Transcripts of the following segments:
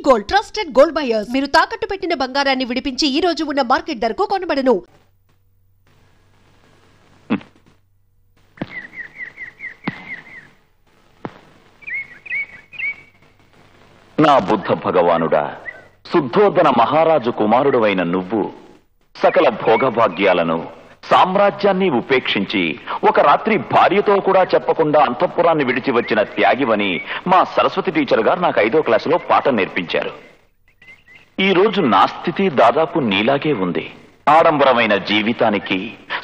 Gold, trusted gold buyers. మీరు తాకట్టు పెట్టిన బంగారాన్ని విడిపించి ఈ రోజు ఉన్న మార్కెట్ ధరకు కొనబడను. నా బుద్ధ భగవానుడా, శుద్ధోదన మహారాజు కుమారుడువైన నువ్వు సకల భోగభాగ్యాలను సామ్రాజ్యాన్ని ఉపేక్షించి ఒక రాత్రి భార్యతో కూడా చెప్పకుండా అంతఃపురాన్ని విడిచి వచ్చిన త్యాగివని మా సరస్వతి టీచర్ గారు నాకు 5వ క్లాసులో పాఠం నేర్పించారు. ఈ రోజు నా స్థితి దాదాపు నీలాగే ఉంది. ఆడంబరమైన జీవితానికి,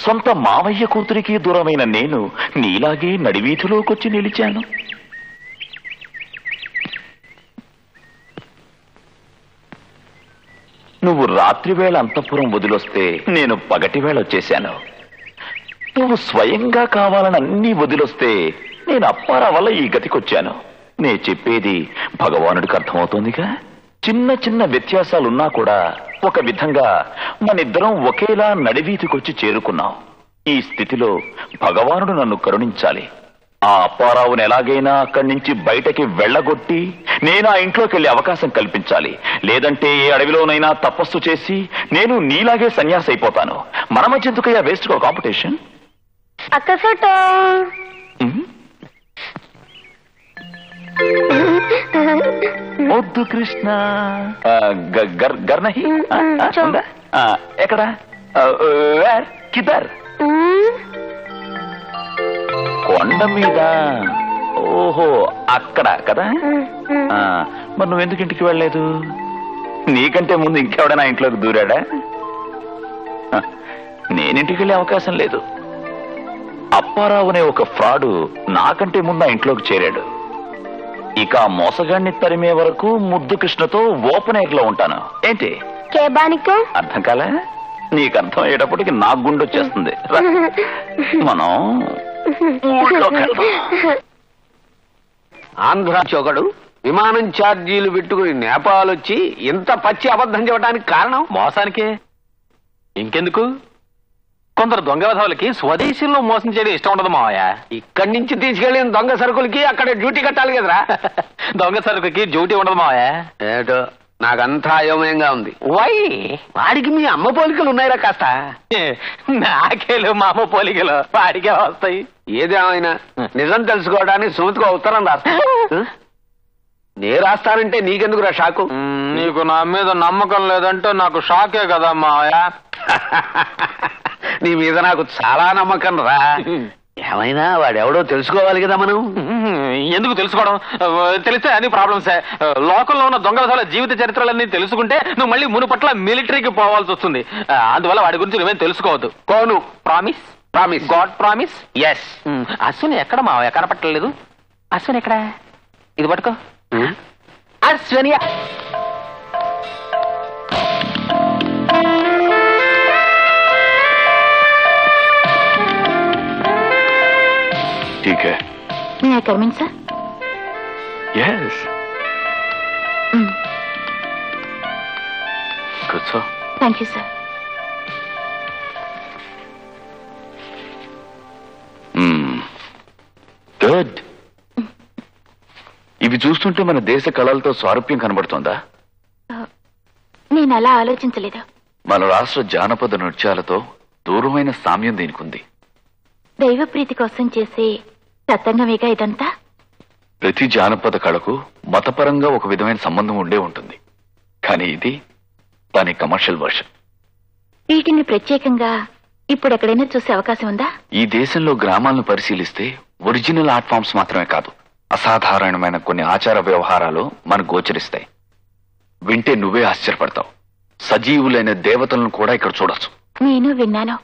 సొంత మావయ్య కూతురికి దూరమైన నేను నీలాగే నడివీధిలోకొచ్చి నిలిచాను. నువ్వు రాత్రివేళ అంతఃపురం వదిలొస్తే నేను పగటివేళ వచ్చేశాను. నువ్వు స్వయంగా కావాలని అన్నీ వదిలొస్తే నేను అప్పారా వల్ల ఈ గతికొచ్చాను. నే చెప్పేది భగవానుడికి అర్థమవుతోందిగా. చిన్న చిన్న వ్యత్యాసాలున్నా కూడా ఒక విధంగా మనిద్దరం ఒకేలా నడివీధికొచ్చి చేరుకున్నాం. ఈ స్థితిలో భగవానుడు నన్ను కరుణించాలి. ఆ అప్పారావుని ఎలాగైనా అక్కడి నుంచి బయటకి వెళ్ళగొట్టి నేను ఆ ఇంట్లోకి వెళ్లే అవకాశం కల్పించాలి. లేదంటే ఏ అడవిలోనైనా తపస్సు చేసి నేను నీలాగే సన్యాసి అయిపోతాను. మన మధ్య ఎందుకయ్యా వేస్ట్ కాంపిటీషన్? వద్దు కృష్ణ, గర్నహి ఎక్కడ కిదర్? కొండ మీద. ఓహో, అక్కడ కదా. మరి నువ్వెందుకు ఇంటికి వెళ్ళలేదు? నీకంటే ముందు ఇంకెవడైనా ఇంట్లోకి దూరాడా? నేనింటికి వెళ్ళే అవకాశం లేదు. అప్పారావు అనే ఒక ఫ్రాడు నాకంటే ముందు ఆ ఇంట్లోకి చేరాడు. ఇక మోసగాడిని తరిమే వరకు ముద్దు కృష్ణతో ఓపెన్ ఎయిర్ లో ఉంటాను. ఏంటి అర్థం కాలే? నీకు అర్థం అయ్యేటప్పటికి నాకు గుండె వచ్చేస్తుంది. మనం ఆంధ్ర చోకడు విమానం ఛార్జీలు పెట్టుకుని నేపాల్ వచ్చి ఇంత పచ్చి అబద్ధం చెప్పడానికి కారణం మోసానికే. ఇంకెందుకు? కొందరు దొంగ విధవులకి స్వదేశంలో మోసం చేయడం ఇష్టం ఉండదు మావయ్య. ఇక్కడి నుంచి తీసుకెళ్లిన దొంగ సరుకులకి అక్కడ డ్యూటీ కట్టాలి కదరా. దొంగ సరుకుకి డ్యూటీ ఉండదు మావయ్య. ఏటో నాకంతా అయోమయంగా ఉంది. వై వాడికి మీ అమ్మ పోలికలు ఉన్నాయిరా కాస్త? నాకేలు మా అమ్మ పోలికలు వాడికే వస్తాయి. ఏదేమైనా నిజం తెలుసుకోవడానికి సుమతికి ఉత్తరం రాస్తా. నే రాస్తానంటే నీకెందుకురా షాకు? నీకు నా మీద నమ్మకం లేదంటే నాకు షాకే కదా మావయ్య. నీ మీద నాకు చాలా నమ్మకం రా. ఏమైనా వాడెవడో తెలుసుకోవాలి కదా మనం. ఎందుకు తెలుసుకోవడం? తెలిస్తే అన్ని ప్రాబ్లమ్సే. లోకంలో ఉన్న దొంగల జీవిత చరిత్రలన్నీ తెలుసుకుంటే నువ్వు మళ్ళీ మునుపట్ల మిలిటరీకి పోవాల్సి వస్తుంది. అందువల్ల వాడి గురించి నువ్వేం తెలుసుకోవద్దు. కోను. Promise? Promise. God promise? Yes. Ashwini ఎక్కడ మావయ్య? కనపట్టలేదు. అశ్విని ఎక్కడ? ఇది పట్టుకో. అశ్విని ठीक है. May I come in, sir? Yes. Good, sir. Thank you, sir. Good. ఇవి చూస్తుంటే మన దేశ కళలతో స్వారూప్యం కనబడుతోందా? నేను అలా ఆలోచించలేదు. మన రాష్ట్ర జానపద నృత్యాలతో దూరమైన సామ్యం దీనికుంది. దైవ ప్రీతి కోసం చేసే సత్సంగమేగా ఇదంతా. ప్రతి జానపద కళకు మతపరంగా ఒక విధమైన సంబంధం ఉండే ఉంటుంది. కానీ ఇది దాని కమర్షియల్ వర్షన్. వీటిని ప్రత్యేకంగా ఇప్పుడు ఎక్కడైనా చూసే అవకాశం ఉందా? ఈ దేశంలో గ్రామాలను పరిశీలిస్తే ఒరిజినల్ ఆర్ట్ ఫామ్స్ మాత్రమే కాదు, అసాధారణమైన కొన్ని ఆచార వ్యవహారాలు మనకు గోచరిస్తాయి. వింటే నువ్వే ఆశ్చర్యపడతావు. సజీవులైన దేవతలను కూడా ఇక్కడ చూడొచ్చు. నేను విన్నాను,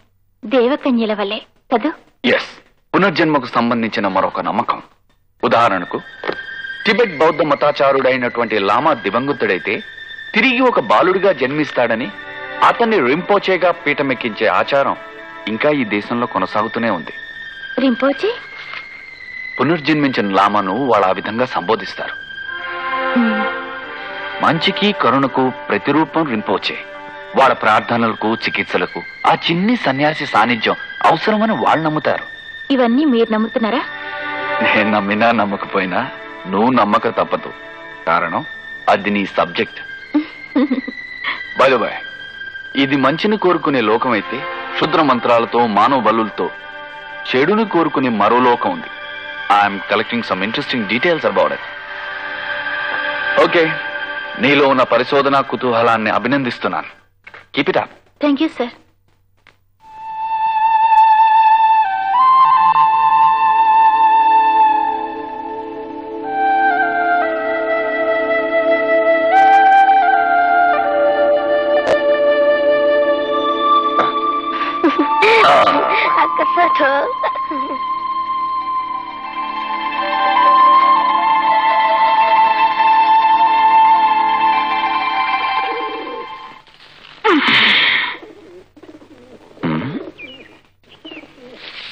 దేవకన్యల వల్లే కదూ? ఎస్, పునర్జన్మకు సంబంధించిన మరొక నమ్మకం. ఉదాహరణకు టిబెట్ బౌద్ధ మతాచారుడైనటువంటి లామా దివంగతుడైతే తిరిగి ఒక బాలుడిగా జన్మిస్తాడని అతన్ని రింపోచేగా పీఠమెక్కించే ఆచారం ఇంకా ఈ దేశంలో కొనసాగుతూనే ఉంది. రింపోచే? పునర్జన్మించిన లామాను వాళ్ళు ఆ విధంగా సంబోధిస్తారు. మంచికి కరుణకు ప్రతిరూపం రింపోచే. వాళ్ళ ప్రార్థనలకు చికిత్సలకు ఆ చిన్ని సన్యాసి సాన్నిధ్యం అవసరమని వాళ్ళు నమ్ముతారు. ఇవన్నీ మీరు నమ్ముతున్నారా? నేను నమ్మినా నమ్మకపోయినా నువ్వు నమ్మక తప్పదు. కారణం అది నీ సబ్జెక్ట్. బై ద బై, ఇది మంచిని కోరుకునే లోకం అయితే క్షుద్ర మంత్రాలతో మానవ బలులతో చెడుని కోరుకునే మరో లోకం ఉంది. I'm collecting some interesting details about it. Okay, నీలో ఉన్న పరిశోధన కుతూహలాన్ని అభినందిస్తున్నాను. Keep it up. Thank you sir.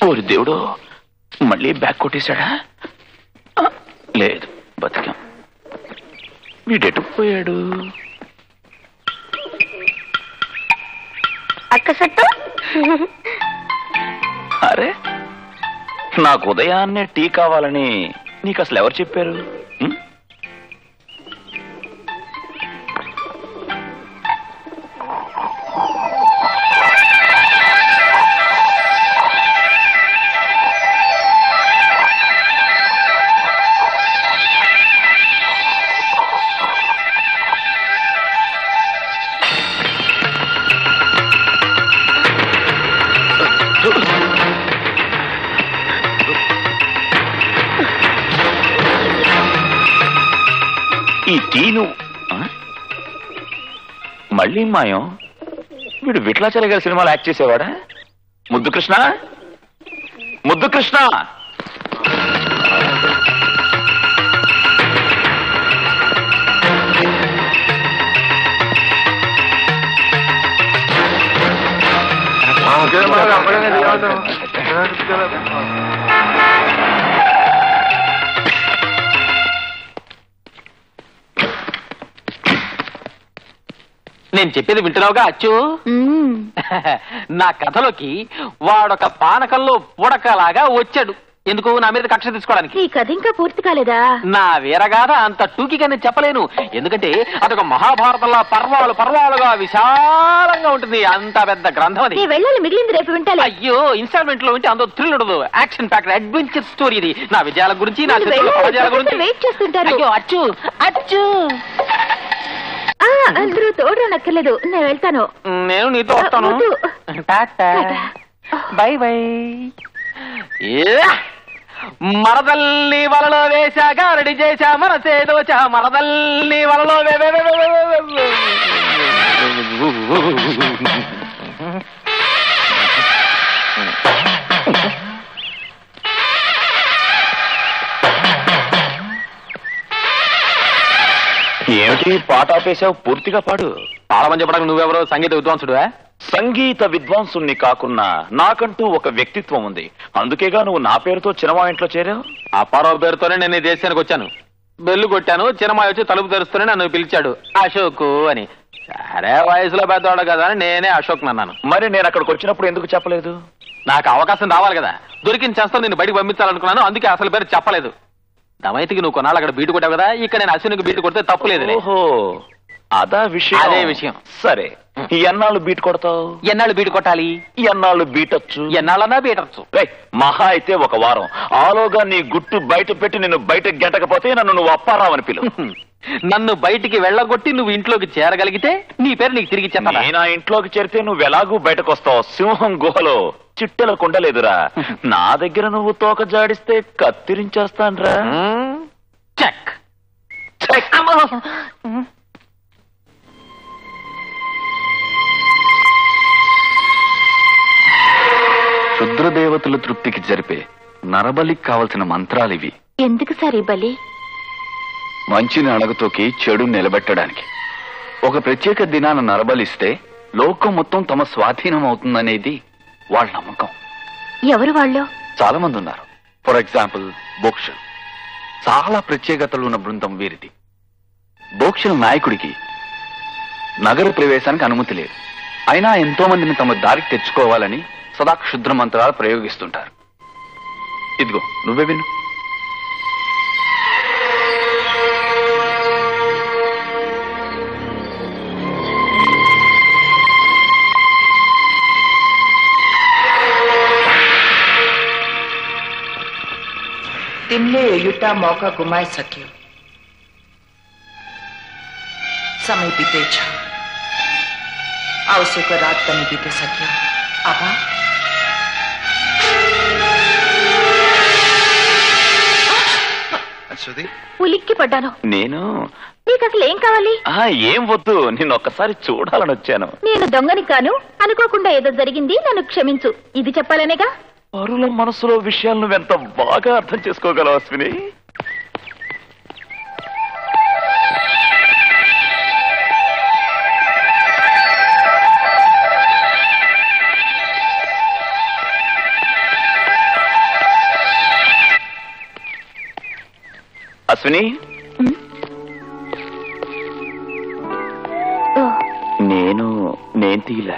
ఓరి దేవుడు, మళ్ళీ బ్యాగ్ కొట్టేశాడా? లేదు, బతికాం. వీడెటు పోయాడు? అక్క సట్టు. అరే, నాకు ఉదయాన్నే టీ కావాలని నీకు అసలు ఎవరు చెప్పారు? ఈ టీను మళ్ళీ మాయం. వీడు విట్లాచల గారి సినిమాలో యాక్ట్ చేసేవాడా? ముద్దు కృష్ణ, ముద్దు కృష్ణ. నేను చెప్పేది వింటున్నావుగా అచ్చు? నా కథలోకి వాడొక పానకంలో పుడకలాగా వచ్చాడు. ఎందుకు? నా మీద కక్ష తీసుకోవడానికి. ఈ కథ ఇంకా పూర్తి కాలేదా? నా వీరగాథ అంత టూకిగా నేను చెప్పలేను. ఎందుకంటే అదొక మహాభారతంలో పర్వాలు పర్వాలుగా విశాలంగా ఉంటుంది. అంత పెద్ద గ్రంథం అది. వెళ్ళాలి, మిగిలింది రేపు వింటాలి. అయ్యో, ఇన్స్టాల్మెంట్ లో వింటే అందులో థ్రిల్ ఉండదు. యాక్షన్ ప్యాక్డ్ అడ్వెంచర్ స్టోరీ ఇది. నా విజయాల గురించి, నా పరాజయాల గురించి వెయిట్ చేస్తుంటారు. అయ్యో అచ్చు అచ్చు. అందరూ తోడు నక్కర్లేదు, నేను వెళ్తాను. నేను నీతో వస్తాను. By by. మరదల్ని వలలో వేశాగా రెడీ చేశా మనసేదోచా మరదల్ని వలలో ఏమిటి పాట ఆపేశావు? పూర్తిగా పాడు. పాడమని చెప్పడానికి నువ్వెవరో? సంగీత విద్వాంసుడువా? సంగీత విద్వాంసుణ్ణి కాకున్నా నాకంటూ ఒక వ్యక్తిత్వం ఉంది. అందుకేగా నువ్వు నా పేరుతో చిన్నమా ఇంట్లో చేరావు. అప్పారావు పేరుతోనే నేను ఈ దేశానికి వచ్చాను. బెల్లు కొట్టాను, చిన్నమాయ వచ్చి తలుపు తెరుస్తూనే నన్ను పిలిచాడు అశోక్ అని. సరే, వయసులో పెద్దవాడు కదా అని నేనే అశోక్ అన్నాను. మరి నేను అక్కడికి వచ్చినప్పుడు ఎందుకు చెప్పలేదు? నాకు అవకాశం రావాలి కదా. దొరికిన చేస్తాను, నేను బయటకు పంపించాలనుకున్నాను. అందుకే అసలు పేరు చెప్పలేదు. దమయతికి నువ్వు కొన్నాళ్ళు అక్కడ బీటు కొట్టావు కదా, ఇక్కడ నేను అశ్వినికి బీటు కొడితే తప్పులేదు. ఓహో, అదా విషయం. అదే విషయం. సరే, ఎన్నాళ్ళు బీట్ కొడతావు? ఎన్నాళ్ళు బీటు కొట్టాలి? ఎన్నాళ్ళు బీటొచ్చు? ఎన్నాళ్ళన్నా బీటచ్చు. మహా అయితే ఒక వారం. ఆలోగా నీ గుట్టు బయట పెట్టి నిన్ను బయట గెంటకపోతే నన్ను నువ్వు అప్పారావు అని పిలు. నన్ను బయటికి వెళ్ళగొట్టి నువ్వు ఇంట్లోకి చేరగలిగితే నీ పేరు నీకు తిరిగి చెప్పాలి. నేను ఆ ఇంట్లోకి చేరితే నువ్వు ఎలాగూ బయటకు వస్తావు. సింహం గుహలో చిట్టెల కుండలేదురా. నా దగ్గర నువ్వు తోక జాడిస్తే కత్తిరించేస్తాన్రా. చెక్. క్షుద్రదేవతల తృప్తికి జరిపే నరబలికి కావలసిన మంత్రాలివి. ఎందుకు సార్ ఈ బలి? మంచిని అణగతోకి చెడు నిలబెట్టడానికి. ఒక ప్రత్యేక దినాన నరబలిస్తే లోకం మొత్తం తమ స్వాధీనం అవుతుందనేది వాళ్ళ నమ్మకం. ఎవరు వాళ్ళు? చాలా మంది ఉన్నారు. ఫర్ ఎగ్జాంపుల్ బోక్షల్. చాలా ప్రత్యేకతలు ఉన్న బృందం వీరిది. బోక్షల్ నాయకుడికి నగర ప్రవేశానికి అనుమతి లేదు. అయినా ఎంతో మందిని తమ దారికి తెచ్చుకోవాలని సదా క్షుద్ర మంత్రాలు ప్రయోగిస్తుంటారు. ఇదిగో నువ్వే విను. किन्ने युटा मौका गुमाई सक्यो। समय बीते छ, आवश्यक रात पनि बीते सक्यो। आबा అశ్వతి, ఉలిక్కి పడ్డాను. నేను నీకు అసలు ఏం కావాలి? ఏం వద్దు, నేను ఒక్కసారి చూడాలని వచ్చాను. నేను దొంగని కాను, అనుకోకుండా ఏదో జరిగింది, నన్ను క్షమించు. ఇది చెప్పాలనేగా. పరుల మనసులో విషయాలు నువ్వెంత బాగా అర్థం చేసుకోగలవు అశ్విని. అశ్విని, నేను తీలే.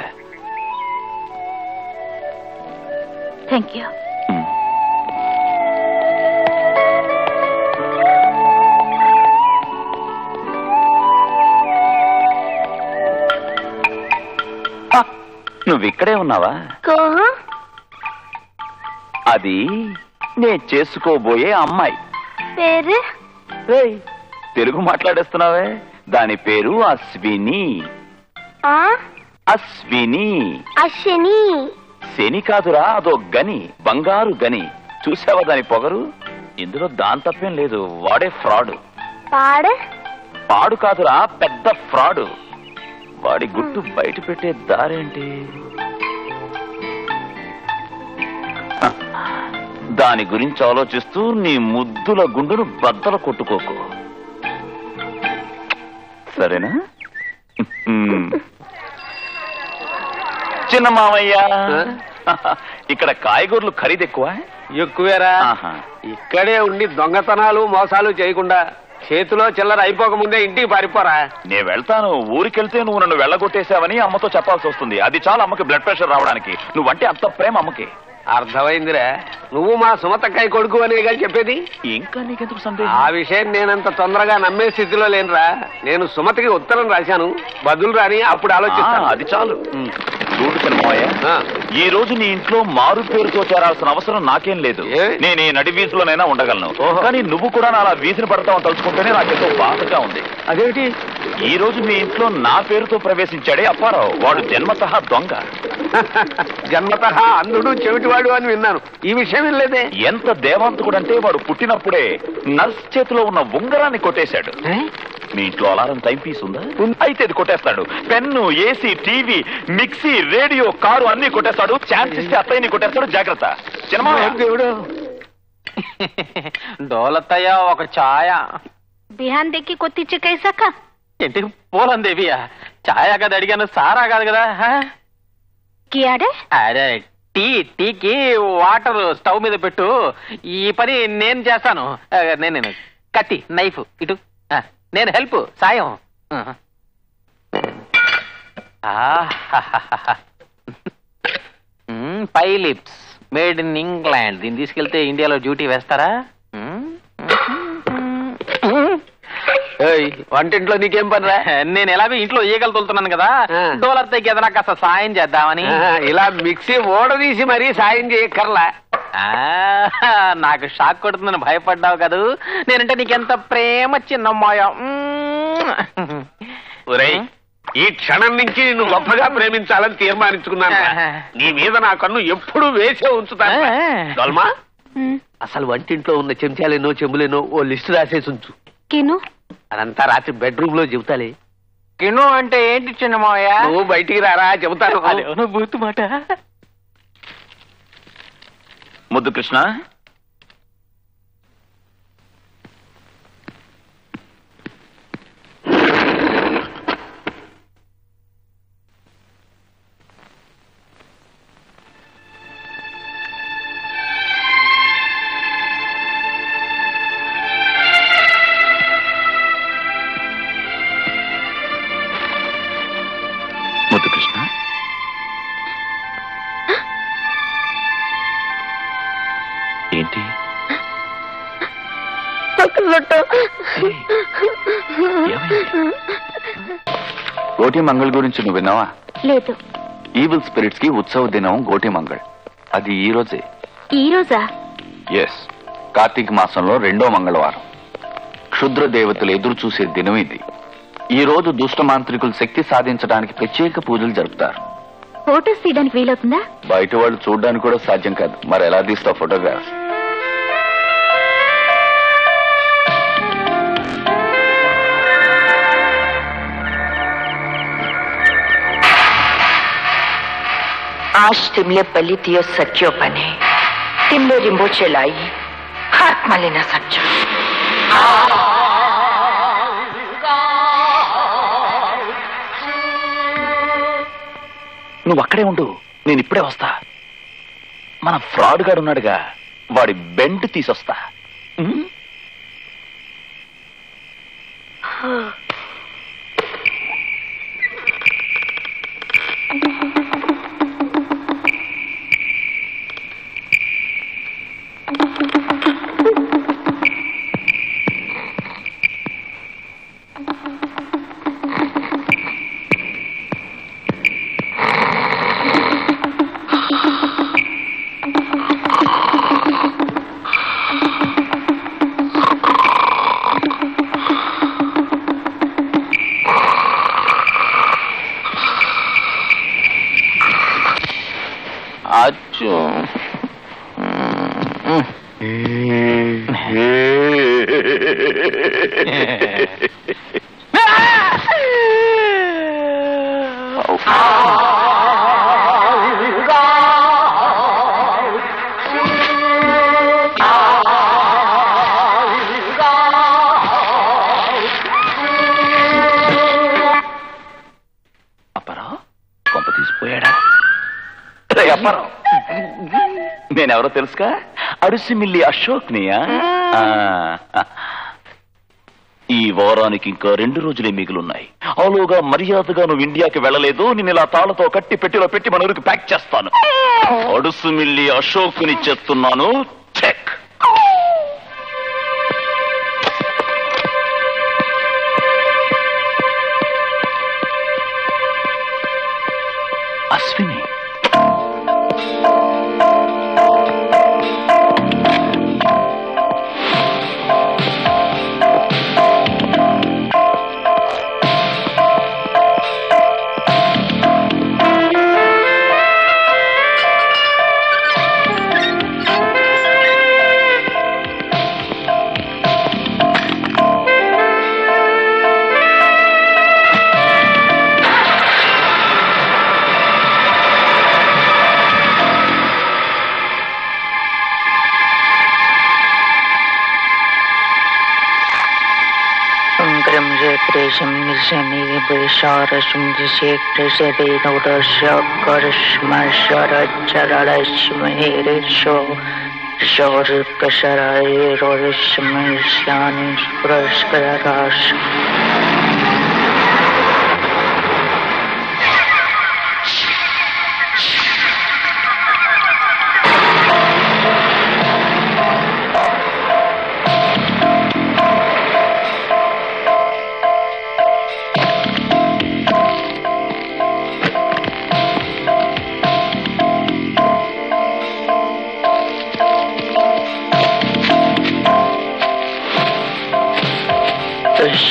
Thank you. నువ్వు ఇక్కడే ఉన్నావా? అది నేను చేసుకోబోయే అమ్మాయి. పేరు? తెలుగు మాట్లాడేస్తున్నావే. దాని పేరు అశ్విని. అశ్విని. అశ్విని. శని కాదురా, అదో గని, బంగారు గని. చూసావా దాని పొగరు? ఇందులో దాని తప్పేం లేదు. వాడే ఫ్రాడ్. పాడు కాదురా, పెద్ద ఫ్రాడ్. వాడి గుట్టు బయట పెట్టే దారేంటి? దాని గురించి ఆలోచిస్తూ నీ ముద్దుల గుండును బద్దలు కొట్టుకోకు, సరేనా? చిన్న మామయ్య, ఇక్కడ కాయగూరలు ఖరీదు ఎక్కువేరా. ఇక్కడే ఉండి దొంగతనాలు మోసాలు చేయకుండా చేతిలో చిల్లర అయిపోకముందే ఇంటికి పారిపోరా. నేను వెళ్తాను. ఊరికెళ్తే నువ్వు నన్ను వెళ్ళగొట్టేశావని అమ్మతో చెప్పాల్సి వస్తుంది. అది చాలా అమ్మకి బ్లడ్ ప్రెషర్ రావడానికి. నువ్వంటే అంత ప్రేమ అమ్మకి. అర్థమైందిరా, నువ్వు మా సుమతక్కాయ కొడుకు అనేగా చెప్పేది. ఇంకా నీకెందుకు సందేహం? ఆ విషయం నేనంత తొందరగా నమ్మే స్థితిలో లేనురా. నేను సుమతికి ఉత్తరం రాశాను, బదులు రాని అప్పుడు ఆలోచిస్తాను. అది చాలు. చూడు చిన్నమావయ్య, ఈ రోజు నీ ఇంట్లో మారు పేరుతో చేరాల్సిన అవసరం నాకేం లేదు. నేను ఈ నడి వీధిలోనైనా ఉండగలను. కానీ నువ్వు కూడా అలా వీధిని పడతావని తలుచుకుంటేనే నాకెంతో బాధగా ఉంది. అదేంటి? ఈ రోజు మీ ఇంట్లో నా పేరుతో ప్రవేశించాడే అప్పారావు. వాడు జన్మతః దొంగ. జన్మతః అంధుడు చెవిటివాడు అని విన్నాను. ఈ విషయం వినలేదే. ఎంత దేవాంతకుడంటే వాడు పుట్టినప్పుడే నర్స్ చేతిలో ఉన్న ఉంగరాన్ని కొట్టేశాడు. మీ ఇంట్లో అలారం టైం పీస్ ఉందా? అయితే అది కొట్టేస్తాడు. Pen, AC, TV, mixie, radio, car అన్ని కొట్టేస్తాడు. ఛాన్స్ ఇస్తే అత్తయ్యని కొట్టేస్తాడు. జాగ్రత్త. దేవుడు. డోలత్తయ్య ఒక ఛాయ. బిహాన్ దెక్కి కొత్తిచ్చి కైసాక ఏంటి పోలందేవియా? ఛాయ కదా అడిగాను, సారా కాదు కదా. అరే టీకి వాటర్ స్టవ్ మీద పెట్టు. ఈ పని నేను చేస్తాను. నేను కత్తి, నైఫ్ ఇటు. నేను హెల్ప్, సాయం. పై లిప్స్ మేడ్ ఇన్ ఇంగ్లాండ్. దీన్ని తీసుకెళ్తే ఇండియాలో డ్యూటీ వేస్తారా? వంటింట్లో నీకేం పనిరా? నేను ఎలాగో ఇంట్లో ఈగలు తోలుతున్నాను కదా, డోలర్ దగ్గర ఏదైనా కాస్త సాయం చేద్దామని. ఇలా మిక్సీ ఓడదీసి మరీ సాయం చేయక్కర్లా. నాకు షాక్ కొడుతుందని భయపడ్డావు కదూ. నేనంటే నీకెంత ప్రేమ చిన్నమ్మాయ. ఈ క్షణం నుంచి నిన్ను గొప్పగా ప్రేమించాలని తీర్మానించుకున్నాను. నీ మీద నా కన్ను ఎప్పుడూ వేసే ఉంచుతాను. దొల్మా, అసలు వంటింట్లో ఉన్న చెంచాలేనో చెంబులేనో ఓ లిస్టు రాసేసి ఉంచు. అదంతా రాత్రి బెడ్రూమ్ లో చెబుతాలే. కిను అంటే ఏంటి చిన్నమాయ? నువ్వు బయటికి రారా, చెబుతాను. బూతు మాట. ముద్దు కృష్ణ, ముద్దు కృష్ణ, ఏంటి? గోటి మంగళ్ గురించి నువ్వు విన్నావా? లేదు. ఈవిల్ స్పిరిట్స్ కి ఉత్సవ దినం గోటి మంగళ్. అది ఈ రోజే. ఈ రోజా? ఎస్. కార్తీక మాసంలో 2వ మంగళవారం. క్షుద్ర దేవతలు ఎదురు చూసే దినం ఇది. ఈ రోజు దుష్ట మాంత్రికులు శక్తి సాధించడానికి ప్రత్యేక పూజలు జరుపుతారు. ఫోటోస్ తీయడానికి వీలవుతుందా? బయట వాళ్ళు చూడడానికి కూడా సాధ్యం కాదు. మరి ఎలా తీస్తావు ఫోటోగ్రాఫ్? आज तिमले पलितियो सक्यो भने तिमीले रिम्बोचेलाई हातमा लिन सक्छौ. నువ్వు అక్కడే ఉండు, నేను ఇప్పుడే వస్తా. మన ఫ్రాడ్ గాడు ఉన్నాడుగా, వాడి బెంట్ తీసొస్తా. నేనెవరో తెలుసుగా, అడుసిమిల్లి అశోక్నియా. ఈ వారానికి ఇంకా 2 రోజులే మిగులున్నాయి. అవులోగా మర్యాదగా నువ్వు ఇండియాకి వెళ్ళలేదు, నేను ఇలా తాళ్లతో కట్టి పెట్టిలో పెట్టి మన ఊరికి ప్యాక్ చేస్తాను. అడుసుమిల్లి అశోక్ని చేస్తున్నాను. Check. Ashwini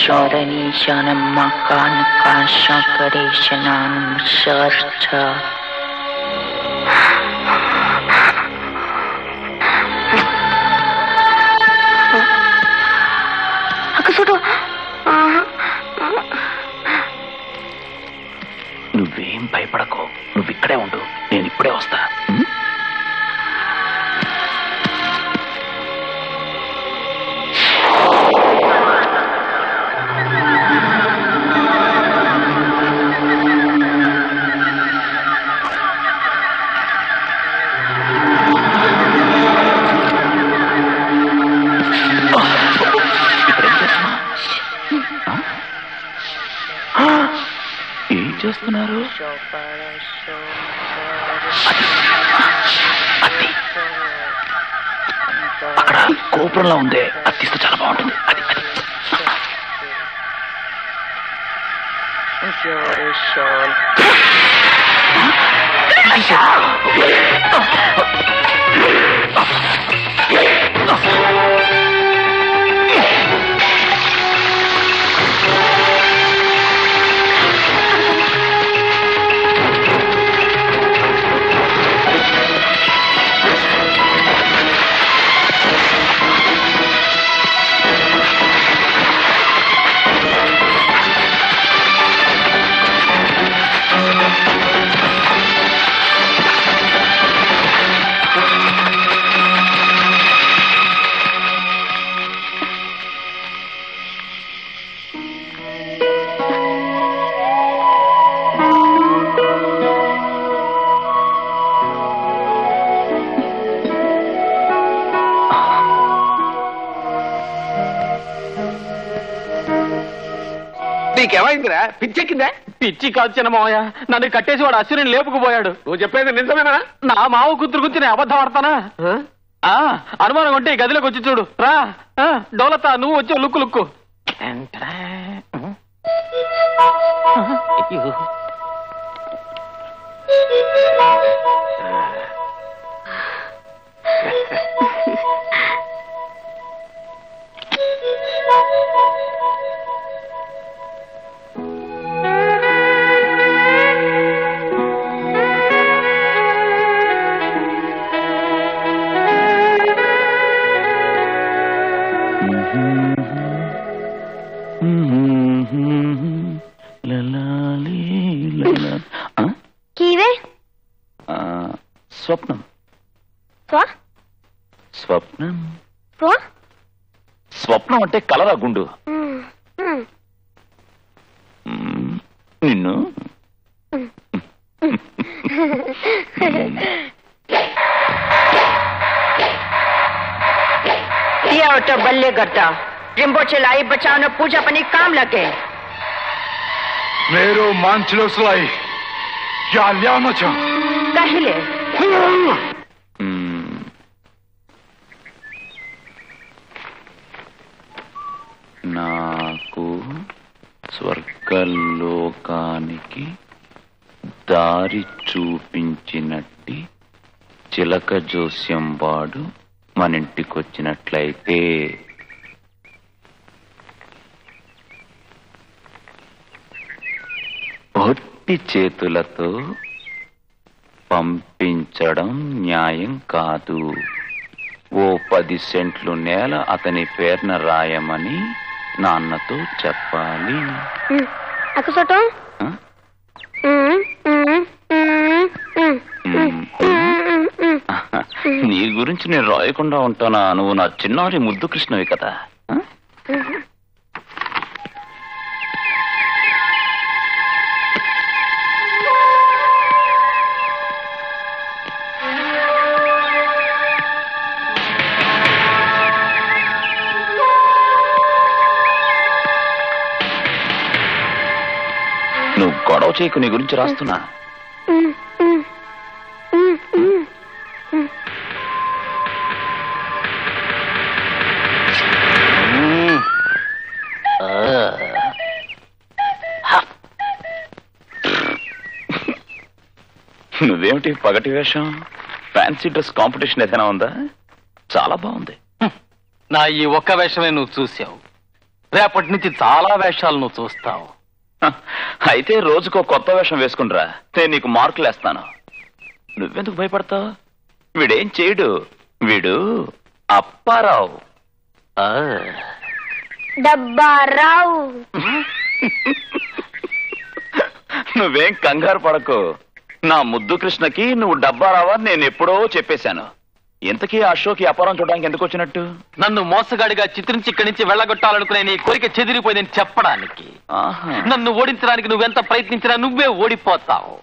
Sharanishyanam makan kanshankareshananam sharcha. నువ్వేం భయపడకో, నువ్వు ఇక్కడే ఉండు, నేను ఇప్పుడే వస్తా. ఏం చేస్తున్నారు? అక్కడ గోపురంలో ఉందే, అది తీస్తే చాలా బాగుంటుంది. అది అది నీకేమైందిరా? పిచ్చెక్కిందా? పిచ్చి కాదు చిన్న మావయ్య, నన్ను కట్టేసి వాడు అశ్విని లేపుకుపోయాడు. నువ్వు చెప్పేది నిజమేనా? నా మావ కూతురు గురించి నేను అబద్ధం ఆడతానా? అనుమానం ఉంటే ఈ గదిలోకి వచ్చి చూడు. రా డోలతా, నువ్వు వచ్చావు. Look look. స్వప్నం స్వప్నం స్వప్నం అంటే కలరా గుండు? నిన్ను बल्ले करता रिंबो चलाई बचाना पूजा पनी काम लगे मेरो मान्छलो सलाई या ल्याउन छ कहिले నాకు స్వర్గలోకానికి దారి చూపించినట్టి చిలక జోస్యం వాడు మన ఇంటికొచ్చినట్లయితే ఒట్టి చేతులతో పంపించడం న్యాయం కాదు. ఓ 10 సెంట్లు నేల అతని పేరున రాయమని నాన్నతో చెప్పాలి. నీ గురించి నేను రాయకుండా ఉంటానా? నువ్వు నా చిన్నారి ముద్దు కృష్ణవి కదా. నువ్వు గొడవ చేయకు, నీ గురించి రాస్తున్నా. నువ్వేమిటి పగటి వేషం? ఫ్యాన్సీ డ్రెస్ కాంపిటీషన్ ఏదైనా ఉందా? చాలా బాగుంది. నా ఈ ఒక్క వేషమే నువ్వు చూసావు, రేపటి నుంచి చాలా వేషాలు నువ్వు చూస్తావు. అయితే రోజుకో కొత్త వేషం వేసుకుంటరా, నేను నీకు మార్కులు వేస్తాను. నువ్వెందుకు భయపడతావు? వీడేం చేయడు, వీడు అప్పారావు. డబ్బారావు. నువ్వేం కంగారు పడకు. నా ముద్దు కృష్ణకి నువ్వు డబ్బారావా నేను ఎప్పుడో చెప్పేశాను. ఇంతకీ ఆ షోకి అపారం చూడడానికి ఎందుకు వచ్చినట్టు? నన్ను మోసగాడిగా చిత్రించి ఇక్కడి నుంచి వెళ్ళగొట్టాలనుకునే నీ కోరిక చెదిరిపోయిందని చెప్పడానికి. నన్ను ఓడించడానికి నువ్వెంత ప్రయత్నించినా నువ్వే ఓడిపోతావు.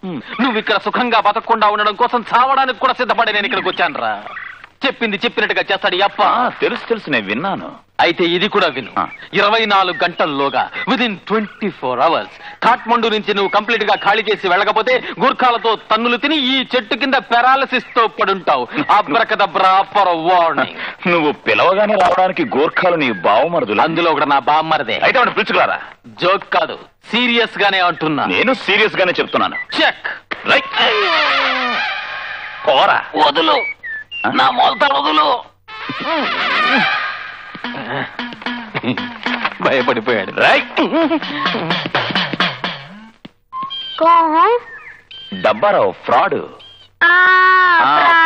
నువ్వు ఇక్కడ సుఖంగా బతకకుండా ఉండడం కోసం చావడానికి కూడా సిద్ధపడి నేను ఇక్కడికి వచ్చాను రా. చెప్పింది చెప్పినట్టుగా చేస్తాడు అప్ప. తెలుసు నేను విన్నాను. అయితే ఇది కూడా విను. 24 గంటల్లోగా విదిన్ 24 hours కాఠ్మండు నుంచి నువ్వు కంప్లీట్ గా ఖాళీ చేసి వెళ్ళకపోతే గూర్ఖాలతో తన్నులు తిని ఈ చెట్టు కింద పెరాలసిస్ తో పడుంటావు. Abracadabra for warning. నువ్వు పిలవగానే రావడానికి గూర్ఖాలు నీ బావమరుదులు. అందులో కూడా నా బామ్మరదే. అయితే వాడిని పిలుచుకురారా. జోక్ కాదు, సీరియస్ గానే అంటున్నా. నేను సీరియస్ గానే చెప్తున్నాను. చెక్. రైట్. పోరా. వదులు, నా మొలత వదులు. భయపడిపోయాడు. డబ్బారావు ఫ్రాడ్.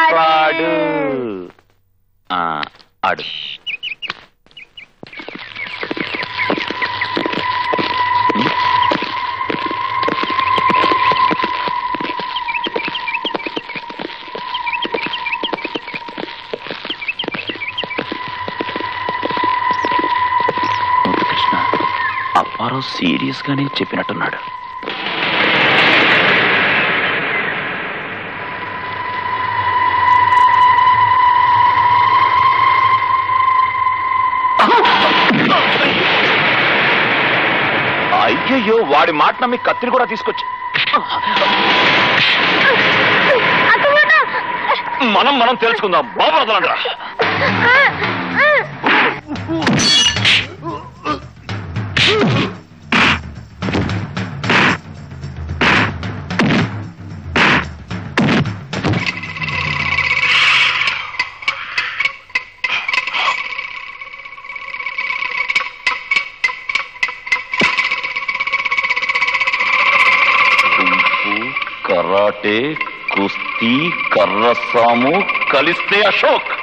ఫ్రాడ్ ఆడు. కృష్ణ అప్పారావు సీరియస్ గానే చెప్పినట్టున్నాడు. అయ్యయ్యో, వాడి మాట నమ్మి కత్తిని కూడా తీసుకొచ్చి మనం తెలుసుకుందాం. బాబు వదలండ్రా. కరాటే, కుస్తీ, కర్రసాము కలిస్తే అశోక్.